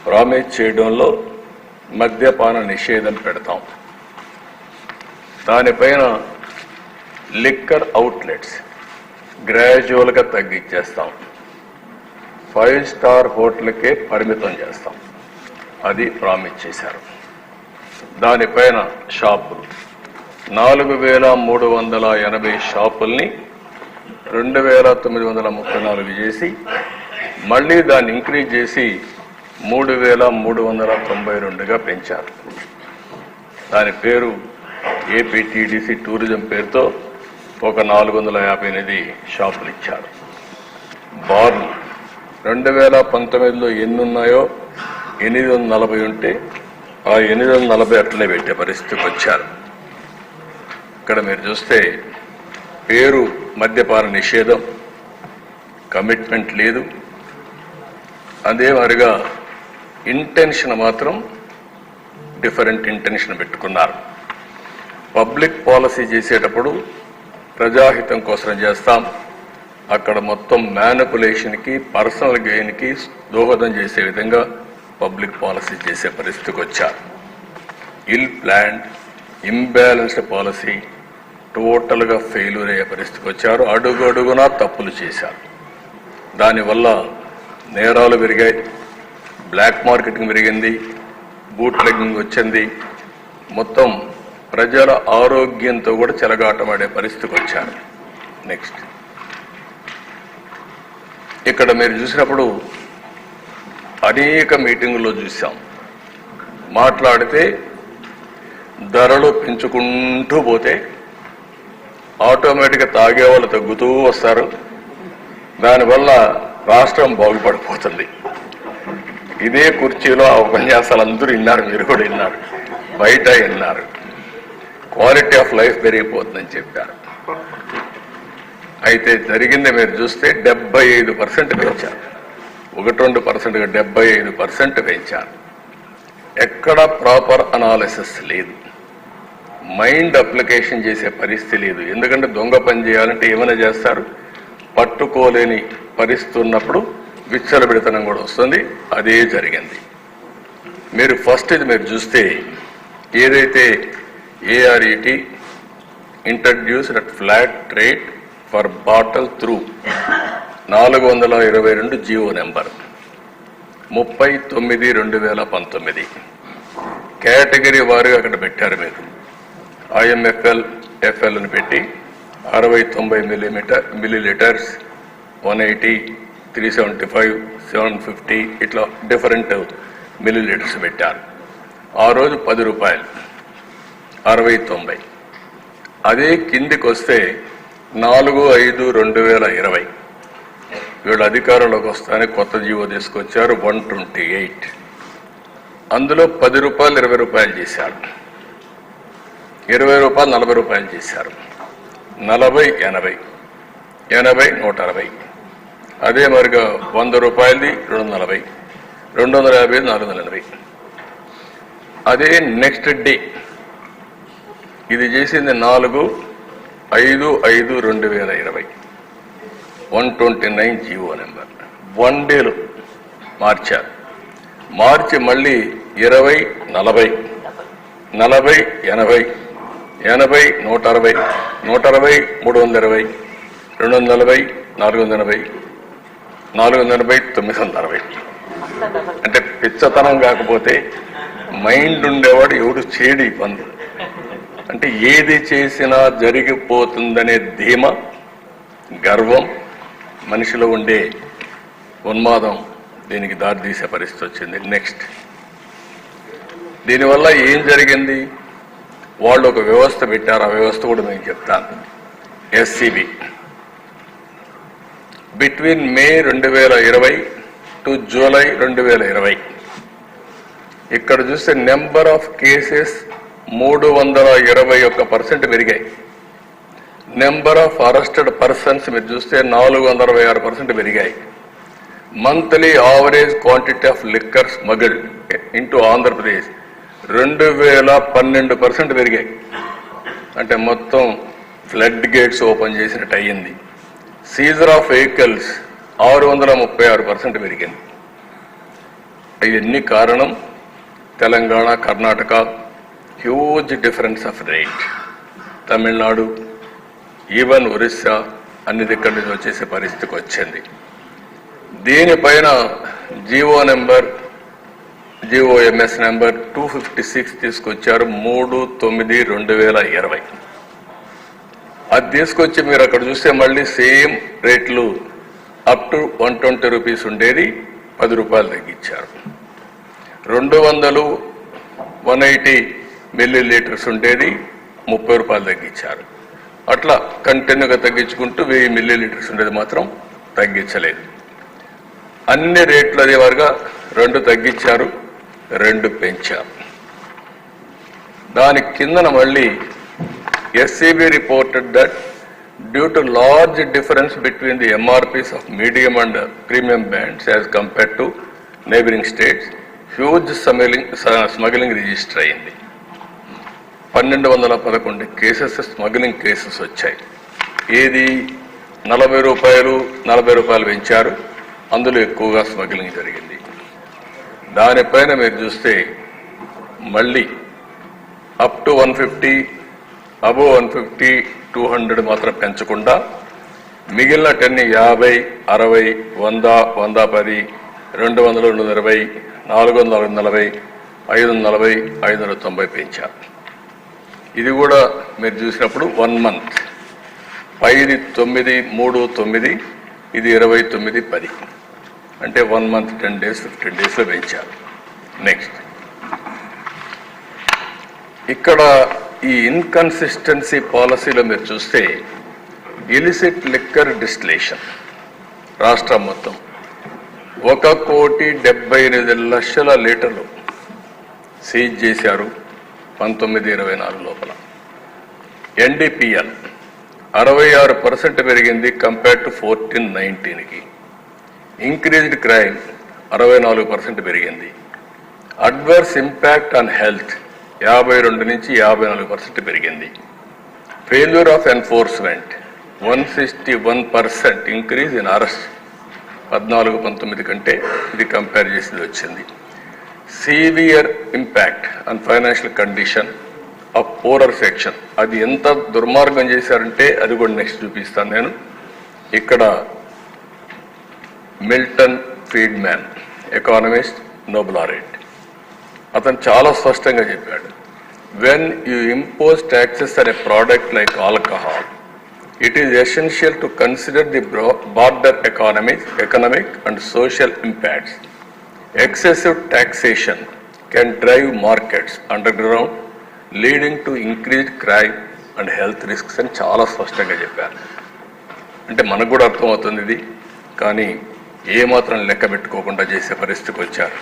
Promise చేయడంలో మద్యపాన నిషేధం పెడతాం. దానిపైన లిక్కర్ అవుట్లెట్స్ గ్రాడ్యువల్గా తగ్గించేస్తాం. 5 స్టార్ హోటల్కే పరిమితం చేస్తాం. అది ప్రామిస్ చేశారు. దానిపైన షాపులు 4,380 షాపుల్ని 2,934 చేసి మళ్ళీ దాన్ని ఇంక్రీజ్ చేసి 3,392గా పెంచారు. దాని పేరు ఏపీటీడీసీ టూరిజం పేరుతో ఒక 458 షాపులు ఇచ్చారు. బార్లు 2019లో ఎన్ని ఉన్నాయో 840 ఉంటే ఆ 840 అట్లనే పెట్టే పరిస్థితికి వచ్చారు. ఇక్కడ మీరు చూస్తే పేరు మద్యపాన నిషేధం, కమిట్మెంట్ లేదు. అదే మరిగా ఇంటెన్షన్ మాత్రం డిఫరెంట్ ఇంటెన్షన్ పెట్టుకున్నారు. పబ్లిక్ పాలసీ చేసేటప్పుడు ప్రజాహితం కోసం చేస్తాం. అక్కడ మొత్తం మ్యానిపులేషన్కి, పర్సనల్ గెయిన్కి దోహదం చేసే విధంగా పబ్లిక్ పాలసీ చేసే పరిస్థితికి వచ్చారు. ఇల్ ప్లాన్డ్, ఇంబ్యాలెన్స్డ్ పాలసీ టోటల్గా ఫెయిల్యూర్ అయ్యే పరిస్థితికి వచ్చారు. అడుగు అడుగునా తప్పులు చేశారు. దానివల్ల నేరాలు పెరిగాయి, బ్లాక్ మార్కెటింగ్ పెరిగింది, బూట్ లెగ్గింగ్ వచ్చింది. మొత్తం ప్రజల ఆరోగ్యంతో కూడా చెలగాటమాడే పరిస్థితికి వచ్చారు. నెక్స్ట్ ఇక్కడ మీరు చూసినప్పుడు అనేక మీటింగుల్లో చూసాం. మాట్లాడితే ధరలు పెంచుకుంటూ పోతే ఆటోమేటిక్గా తాగే వాళ్ళు తగ్గుతూ వస్తారు. దానివల్ల రాష్ట్రం బాగుపడిపోతుంది. ఇదే కుర్చీలో ఆ ఉపన్యాసాలు అందరూ విన్నారు, మీరు కూడా విన్నారు, బయట విన్నారు. క్వాలిటీ ఆఫ్ లైఫ్ పెరిగిపోతుందని చెప్పారు. అయితే జరిగింది మీరు చూస్తే 75% పెంచారు. 1-2%గా 75% పెంచారు. ఎక్కడ ప్రాపర్ అనాలిసిస్ లేదు, మైండ్ అప్లికేషన్ చేసే పరిస్థితి లేదు. ఎందుకంటే దొంగ పని చేయాలంటే ఏమైనా చేస్తారు, పట్టుకోలేని పరిస్థితి ఉన్నప్పుడు విచ్చలబిడితనం కూడా వస్తుంది. అదే జరిగింది. మీరు ఫస్ట్ ఇది మీరు చూస్తే ఏదైతే ARET introduced at flat rate for bottle through 422 GO number 39/2019 category వారుగా అక్కడ పెట్టారు. మీరు ఐఎంఎఫ్ఎల్ ఎఫ్ఎల్ని పెట్టి 60-90 మిల్లీలీటర్స్, 180, 375, 750 ఇట్లా డిఫరెంట్ మిల్లీలీటర్స్ పెట్టారు. ఆ రోజు 10 రూపాయలు, 60-90. అదే కిందికి వస్తే 4/5/2020 వీళ్ళు అధికారంలోకి వస్తానే కొత్త జీవో తీసుకొచ్చారు 128. అందులో 10 రూపాయలు 20 రూపాయలు చేశారు, 20 రూపాయలు 40 రూపాయలు చేశారు, 40, 80, 80, 160. అదే మరిగా 100 రూపాయలది 240, 250, 480. అదే నెక్స్ట్ డే ఇది చేసింది 4/5/2020 129 జీవో నెంబర్. 1 డేలో మార్చారు. మార్చి మళ్ళీ 20, 40, 40, 80, 80, 160, 160, 320, 240, 480, 480, 960. అంటే పిచ్చతనం కాకపోతే మైండ్ ఉండేవాడు ఎవడు చేడి పనులు. అంటే ఏది చేసినా జరిగిపోతుందనే ధీమ, గర్వం, మనిషిలో ఉండే ఉన్మాదం దీనికి దారితీసే పరిస్థితి వచ్చింది. నెక్స్ట్ దీనివల్ల ఏం జరిగింది? వాళ్ళు ఒక వ్యవస్థ పెట్టారు. ఆ వ్యవస్థ కూడా నేను చెప్తాను. SCB between May 2020 to July 2020 ఇక్కడ చూస్తే నెంబర్ ఆఫ్ కేసెస్ 321% పెరిగాయి. నెంబర్ ఆఫ్ అరెస్టెడ్ పర్సన్స్ మీరు చూస్తే 466% పెరిగాయి. Monthly average quantity of liquor smuggled into Andhra Pradesh 2012% పెరిగాయి. అంటే మొత్తం ఫ్లడ్ గేట్స్ ఓపెన్ చేసినట్టు అయ్యింది. సీజర్ ఆఫ్ వెహికల్స్ 636% పెరిగింది. అవన్నీ కారణం Telangana, Karnataka huge difference of rate. Tamil Nadu, even Orissa అన్ని దగ్గర నుంచి వచ్చేసే పరిస్థితికి వచ్చింది. దీనిపైన జిఓఎంఎస్ నెంబర్ 256 తీసుకొచ్చారు 3/9/2020. అది తీసుకొచ్చి మీరు అక్కడ చూస్తే మళ్ళీ సేమ్ రేట్లు అప్ టు 120 రూపీస్ ఉండేది 10 రూపాయలు తగ్గించారు. 200 180 మిల్లీ లీటర్స్ ఉండేది 30 రూపాయలు తగ్గించారు. అట్లా కంటిన్యూగా తగ్గించుకుంటూ 1000 మిల్లీ లీటర్స్ ఉండేది మాత్రం తగ్గించలేదు. అన్ని రేట్లు అదే వారుగా 2 తగ్గించారు, 2 పెంచారు. దాని కిందన మళ్ళీ SCB reported that due to large difference between the MRPs of medium and premium bands as compared to neighboring states, huge smuggling register అయింది. 1211 కేసెస్ స్మగ్లింగ్ కేసెస్ వచ్చాయి. ఏది 40 రూపాయలు పెంచారు, అందులో ఎక్కువగా స్మగ్లింగ్ జరిగింది. దానిపైన మీరు చూస్తే మళ్ళీ అప్ టు 150, అబోవ్ 150, 200 మాత్రం పెంచకుండా మిగిలిన 10 50, 60, 100, 110, 200, 220, 400, 440, 540, 590 పెంచారు. ఇది కూడా మీరు చూసినప్పుడు 1 మంత్ 5, 9, 3, 9, ఇది 29, 10 అంటే 1 మంత్ 10 days, 15 daysలో పెంచారు. నెక్స్ట్ ఇక్కడ ఈ ఇన్కన్సిస్టెన్సీ పాలసీలో మీరు చూస్తే ఇలిసిట్ లిక్కర్ డిస్టిలేషన్ రాష్ట్రం మొత్తం 1,78,00,000 లీటర్లు సీజ్ చేశారు 1924 లోపల. NDPL 66% పెరిగింది కంపేర్ టు 14-19కి. ఇంక్రీజ్డ్ క్రైమ్ 64% పెరిగింది. అడ్వర్స్ ఇంపాక్ట్ ఆన్ హెల్త్ 52 నుంచి 54% పెరిగింది. Failure of enforcement 161% increase in arrest 14-19 కంటే ఇది కంపేర్ చేసి వచ్చింది. Severe impact on financial condition of poorer section, అది ఎంత దుర్మార్గం చేశారంటే అది కూడా నెక్స్ట్ చూపిస్తాను నేను. ఇక్కడ Milton Friedman economist, Nobel laureate, అతను చాలా స్పష్టంగా చెప్పాడు, when you impose taxes on a product like alcohol, it is essential to consider the broader economic and social impacts. Excessive taxation can drive markets underground, leading to increased crime and health risks అని చాలా స్పష్టంగా చెప్పారు. అంటే మనకు కూడా అర్థమవుతుంది ఇది, కానీ ఏమాత్రం లెక్క పెట్టుకోకుండా చేసే పరిస్థితికి వచ్చారు.